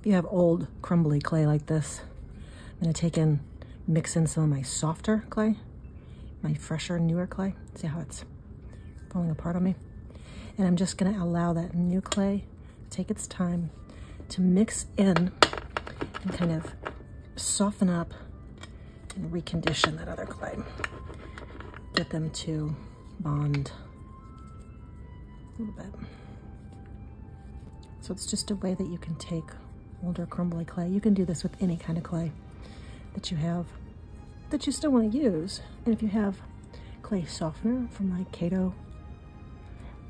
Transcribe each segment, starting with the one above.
If you have old crumbly clay like this, I'm gonna mix in some of my softer clay, my fresher, newer clay. See how it's falling apart on me? And I'm just gonna allow that new clay take its time to mix in and kind of soften up and recondition that other clay. Get them to bond a little bit. So it's just a way that you can take older crumbly clay. You can do this with any kind of clay that you have that you still want to use. And if you have clay softener from like Kato,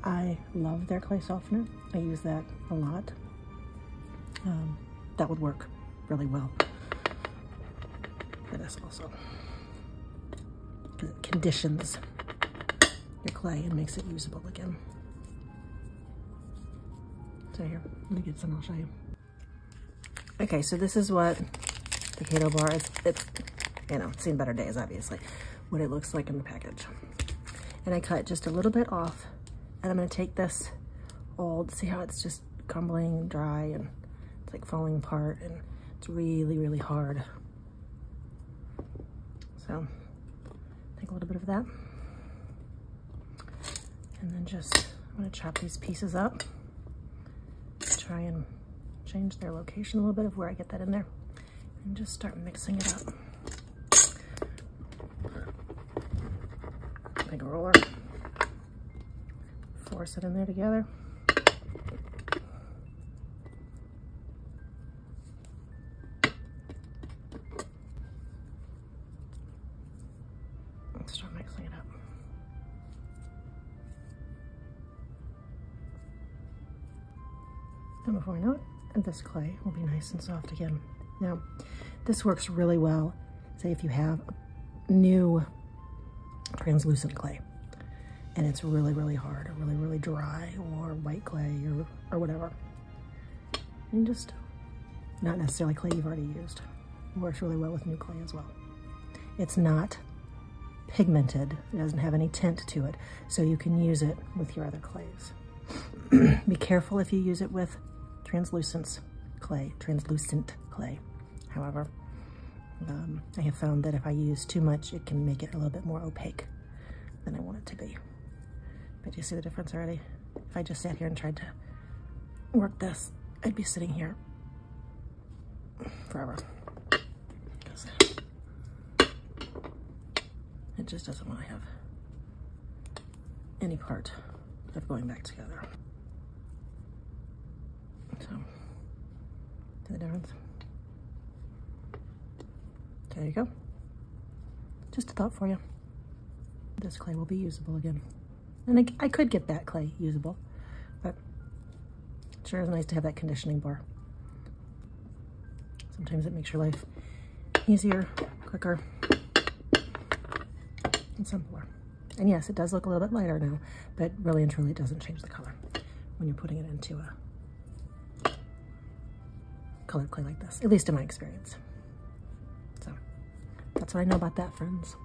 I love their clay softener. I use that a lot. That would work really well for this also, because it conditions your clay and makes it usable again. So here, let me get some, I'll show you. Okay, so this is what the Kato bar is. It's, you know, seen better days, obviously, what it looks like in the package. And I cut just a little bit off, and I'm gonna take this old, see how it's just crumbling and dry and it's like falling apart and it's really, really hard. So take a little bit of that. And then just, I'm gonna chop these pieces up. Try and change their location a little bit of where I get that in there, and just start mixing it up. Big roller, force it in there together. Let's start mixing it up. And before I know it, this clay will be nice and soft again. Now, this works really well, say if you have new translucent clay and it's really, really hard or really, really dry, or white clay or whatever. And just, not necessarily clay you've already used. It works really well with new clay as well. It's not pigmented, it doesn't have any tint to it, so you can use it with your other clays. Be careful if you use it with translucent clay. However, I have found that if I use too much, it can make it a little bit more opaque than I want it to be. But you see the difference already? If I just sat here and tried to work this, I'd be sitting here forever. Because it just doesn't want to have any part of going back together. So, see the difference? There you go. Just a thought for you. This clay will be usable again. And I could get that clay usable, but it sure is nice to have that conditioning bar. Sometimes it makes your life easier, quicker, and simpler. And yes, it does look a little bit lighter now, but really and truly it doesn't change the color when you're putting it into a colored clay like this, at least in my experience. So that's what I know about that, friends.